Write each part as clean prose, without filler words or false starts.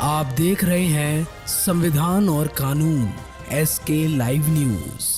आप देख रहे हैं संविधान और कानून SK लाइव न्यूज।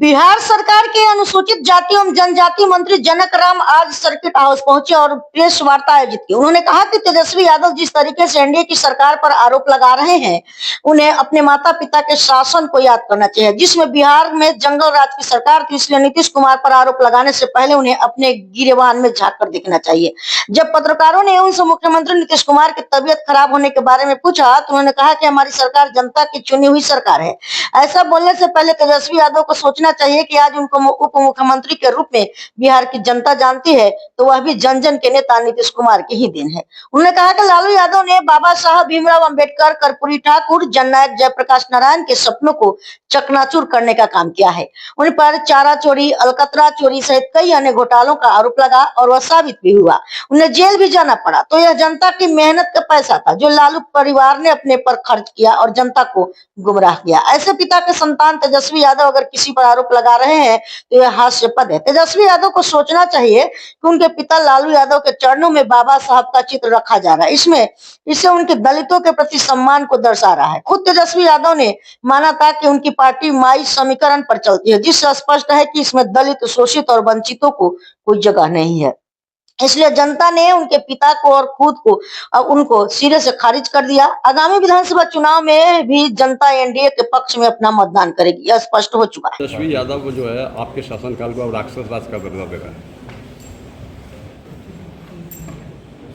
बिहार सरकार के अनुसूचित जाति एवं जनजाति मंत्री जनक राम आज सर्किट हाउस पहुंचे और प्रेस वार्ता आयोजित की। उन्होंने कहा कि तेजस्वी यादव जिस तरीके से एनडीए की सरकार पर आरोप लगा रहे हैं, उन्हें अपने माता पिता के शासन को याद करना चाहिए, जिसमें बिहार में जंगल राज की सरकार थी। इसलिए नीतीश कुमार पर आरोप लगाने से पहले उन्हें अपने गिरेबान में झांक कर देखना चाहिए। जब पत्रकारों ने उनसे मुख्यमंत्री नीतीश कुमार की तबीयत खराब होने के बारे में पूछा तो उन्होंने कहा कि हमारी सरकार जनता की चुनी हुई सरकार है। ऐसा बोलने से पहले तेजस्वी यादव को सोचना चाहिए कि आज उनको उप मुख्यमंत्री के रूप में बिहार की जनता जानती है, तो वह भी जन जन के नेता नीतीश कुमार के ही दिन है। उन्होंने कहा कि लालू यादव ने बाबा साहब भीमराव अंबेडकर, कर्पूरी ठाकुर, जननायक जयप्रकाश नारायण के सपनों को चकनाचूर करने का काम किया है। उन पर चारा चोरी, अलकतरा चोरी सहित कई अन्य घोटालों का आरोप लगा और वह साबित भी हुआ। उन्हें जेल भी जाना पड़ा, तो यह जनता की मेहनत का पैसा था जो लालू परिवार ने अपने पर खर्च किया और जनता को गुमराह किया। ऐसे पिता के संतान तेजस्वी यादव अगर किसी पर आरोप लगा रहे हैं तो यह हास्यास्पद है। तेजस्वी यादव को सोचना चाहिए कि उनके पिता लालू यादव के चरणों में बाबा साहब का चित्र रखा जा रहा है। इससे उनके दलितों के प्रति सम्मान को दर्शा रहा है। खुद तेजस्वी यादव ने माना था कि उनकी पार्टी माई समीकरण पर चलती है, जिससे स्पष्ट है कि इसमें दलित, शोषित और वंचितों को कोई जगह नहीं है। इसलिए जनता ने उनके पिता को और खुद को उनको सिरे से खारिज कर दिया। आगामी विधानसभा चुनाव में भी जनता एनडीए के पक्ष में अपना मतदान करेगी, यह स्पष्ट हो चुका है। तेजस्वी यादव को जो है आपके शासनकाल को अब राक्षस राज का दर्जा दे रहा है।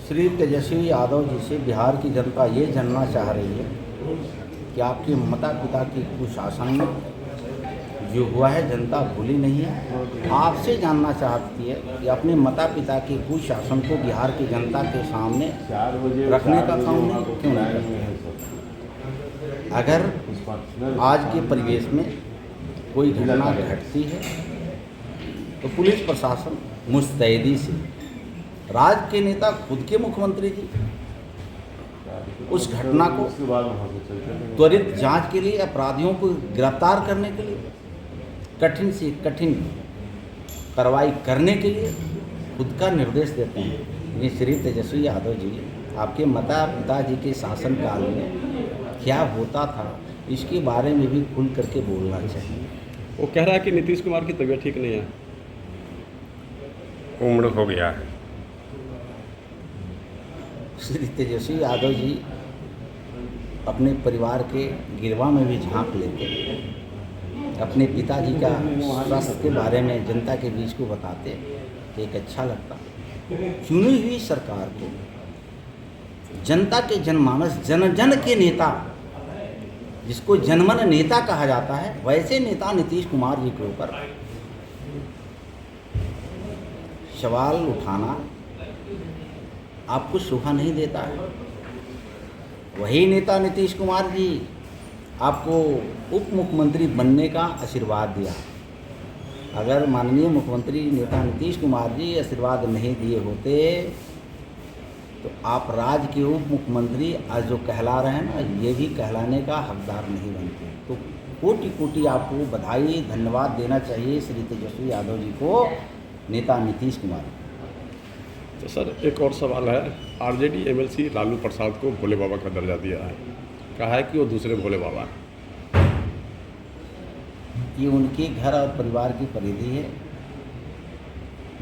श्री तेजस्वी यादव जी से बिहार की जनता ये जानना चाह रही है कि आपके माता पिता की कुशासन में जो हुआ है जनता भूली नहीं है। आपसे जानना चाहती है कि अपने माता पिता के कुशासन को बिहार की जनता के सामने रखने का काम क्यों नहीं करते। अगर आज के परिवेश में कोई घटना घटती है तो पुलिस प्रशासन मुस्तैदी से, राज्य के नेता खुद के मुख्यमंत्री जी उस घटना को त्वरित जांच के लिए, अपराधियों को गिरफ्तार करने के लिए, कठिन से कठिन कार्रवाई करने के लिए खुद का निर्देश देते हैं। ये श्री तेजस्वी यादव जी आपके माता पिता जी के शासनकाल में क्या होता था, इसके बारे में भी खुल करके बोलना चाहिए। वो कह रहा है कि नीतीश कुमार की तबीयत ठीक नहीं है, उम्र हो गया है। श्री तेजस्वी यादव जी अपने परिवार के गिरवा में भी झांक लेते, अपने पिताजी का स्वास्थ्य के बारे में जनता के बीच को बताते तो एक अच्छा लगता। चुनी हुई सरकार को जनता के जनमानस, जन जन के नेता, जिसको जनमन नेता कहा जाता है, वैसे नेता नीतीश कुमार जी के ऊपर सवाल उठाना आपको शोभा नहीं देता है। वही नेता नीतीश कुमार जी आपको उप मुख्यमंत्री बनने का आशीर्वाद दिया। अगर माननीय मुख्यमंत्री नेता नीतीश कुमार जी आशीर्वाद नहीं दिए होते तो आप राज्य के उप मुख्यमंत्री आज जो कहला रहे हैं ना, ये भी कहलाने का हकदार नहीं बनते। तो कोटि कोटि आपको बधाई, धन्यवाद देना चाहिए श्री तेजस्वी यादव जी को, नेता नीतीश कुमार। तो सर एक और सवाल है, आरजेडी एमएलसी लालू प्रसाद को भोले बाबा का दर्जा दिया है, कहा है कि वो दूसरे भोले बाबा हैं। ये उनके घर और परिवार की परिधि है,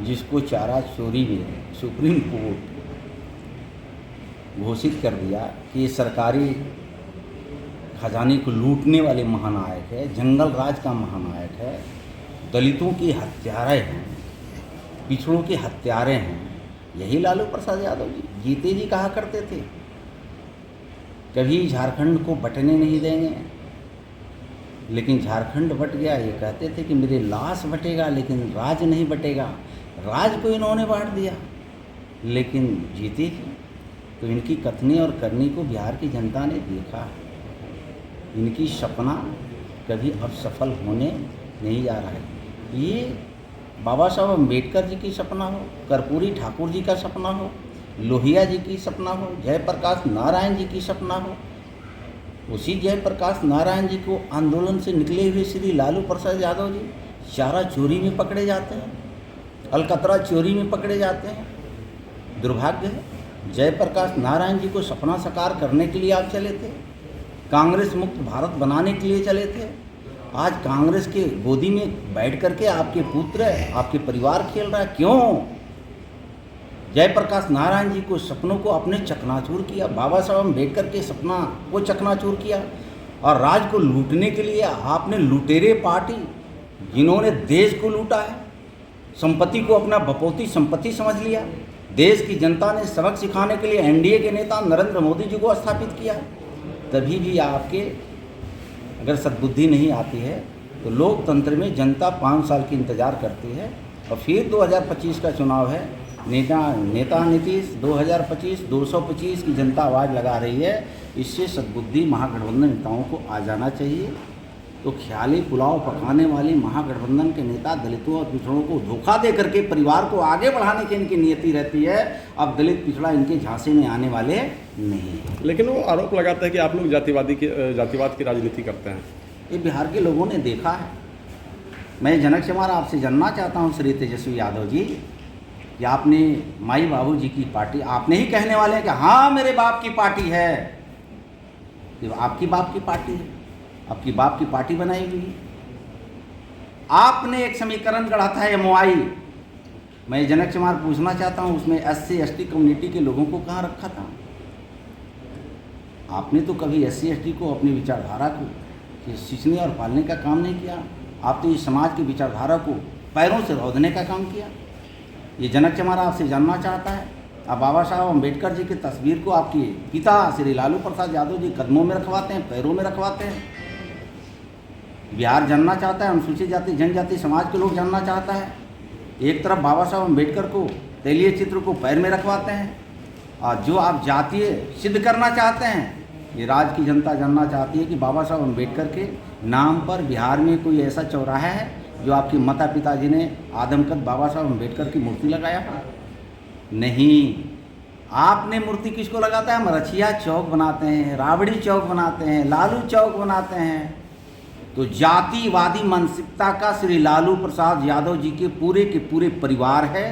जिसको चारा चोरी में सुप्रीम कोर्ट घोषित कर दिया कि ये सरकारी खजाने को लूटने वाले महानायक है, जंगल राज का महानायक है, दलितों की हत्यारे हैं, पिछड़ों के हत्यारे हैं, यही लालू प्रसाद यादव जी। जीते जी कहा करते थे कभी झारखंड को बटने नहीं देंगे, लेकिन झारखंड बट गया। ये कहते थे कि मेरे लाश बटेगा लेकिन राज नहीं बटेगा। राज को इन्होंने बांट दिया, लेकिन जीते जी तो इनकी कथनी और करनी को बिहार की जनता ने देखा है। इनकी सपना कभी अब सफल होने नहीं जा रहा है। ये बाबा साहब अम्बेडकर जी की सपना हो, कर्पूरी ठाकुर जी का सपना हो, लोहिया जी की सपना हो, जयप्रकाश नारायण जी की सपना हो, उसी जयप्रकाश नारायण जी को आंदोलन से निकले हुए श्री लालू प्रसाद यादव जी चारा चोरी में पकड़े जाते हैं, अलकतरा चोरी में पकड़े जाते हैं। दुर्भाग्य है जयप्रकाश नारायण जी को सपना साकार करने के लिए आप चले थे, कांग्रेस मुक्त भारत बनाने के लिए चले थे। आज कांग्रेस के गोदी में बैठ करके आपके पुत्र, आपके परिवार खेल रहा है। क्यों? जयप्रकाश नारायण जी को सपनों को अपने चकनाचूर किया, बाबा साहब अम्बेडकर के सपना को चकनाचूर किया, और राज को लूटने के लिए आपने लुटेरे पार्टी जिन्होंने देश को लूटा है, संपत्ति को अपना बपौती संपत्ति समझ लिया। देश की जनता ने सबक सिखाने के लिए एनडीए के नेता नरेंद्र मोदी जी को स्थापित किया। तभी भी आपके अगर सद्बुद्धि नहीं आती है तो लोकतंत्र में जनता 5 साल की इंतज़ार करती है, और फिर 2025 का चुनाव है। नेता नीतीश 2025 225 की जनता आवाज़ लगा रही है। इससे सद्बुद्धि महागठबंधन नेताओं को आ जाना चाहिए। तो ख्याली पुलाव पकाने वाली महागठबंधन के नेता दलितों और पिछड़ों को धोखा दे करके परिवार को आगे बढ़ाने की इनकी नियति रहती है। अब दलित पिछड़ा इनके झांसे में आने वाले नहीं। लेकिन वो आरोप लगाता है कि आप लोग जातिवाद की राजनीति करते हैं। ये बिहार के लोगों ने देखा है। मैं जनक कुमार आपसे जानना चाहता हूँ श्री तेजस्वी यादव जी, कि आपने माई बाबू जी की पार्टी, आपने ही कहने वाले हैं कि हाँ मेरे बाप की पार्टी है। ये आपकी बाप की पार्टी है, आपकी बाप की पार्टी बनाई हुई। आपने एक समीकरण गढ़ा था एमओआई। मैं जनक कुमार पूछना चाहता हूँ, उसमें SC ST कम्युनिटी के लोगों को कहाँ रखा था? आपने तो कभी SC ST को अपनी विचारधारा को सींचने और पालने का काम नहीं किया। आप तो इस समाज की विचारधारा को पैरों से रौंदने का काम किया। ये जनक कुमार आपसे जानना चाहता है। आप बाबा साहब अम्बेडकर जी की तस्वीर को आपके पिता श्री लालू प्रसाद यादव जी कदमों में रखवाते हैं, पैरों में रखवाते हैं। बिहार जानना चाहता है, अनुसूचित जाति जनजाति समाज के लोग जानना चाहता है। एक तरफ बाबा साहब अम्बेडकर को तैलीय चित्र को पैर में रखवाते हैं, और जो आप जातीय सिद्ध करना चाहते हैं, ये राज्य की जनता जानना चाहती है कि बाबा साहब अम्बेडकर के नाम पर बिहार में कोई ऐसा चौराहा है जो आपके माता पिताजी ने आदमकद बाबा साहब अम्बेडकर की मूर्ति लगाया? नहीं। आपने मूर्ति किसको लगाता है? मरछिया चौक बनाते हैं, राबड़ी चौक बनाते हैं, लालू चौक बनाते हैं। तो जातिवादी मानसिकता का श्री लालू प्रसाद यादव जी के पूरे परिवार है।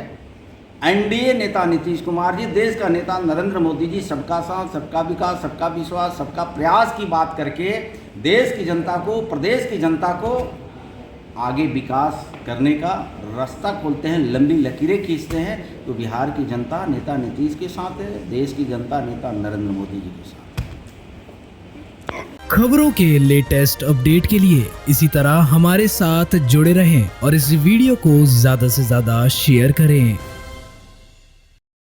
एनडीए नेता नीतीश कुमार जी, देश का नेता नरेंद्र मोदी जी सबका साथ, सबका विकास, सबका विश्वास, सबका प्रयास की बात करके देश की जनता को, प्रदेश की जनता को आगे विकास करने का रास्ता खोलते हैं, लंबी लकीरें खींचते हैं। तो बिहार की जनता नेता नीतीश के साथ है, देश की जनता नेता नरेंद्र मोदी जी के साथ। खबरों के लेटेस्ट अपडेट के लिए इसी तरह हमारे साथ जुड़े रहें और इस वीडियो को ज़्यादा से ज़्यादा शेयर करें।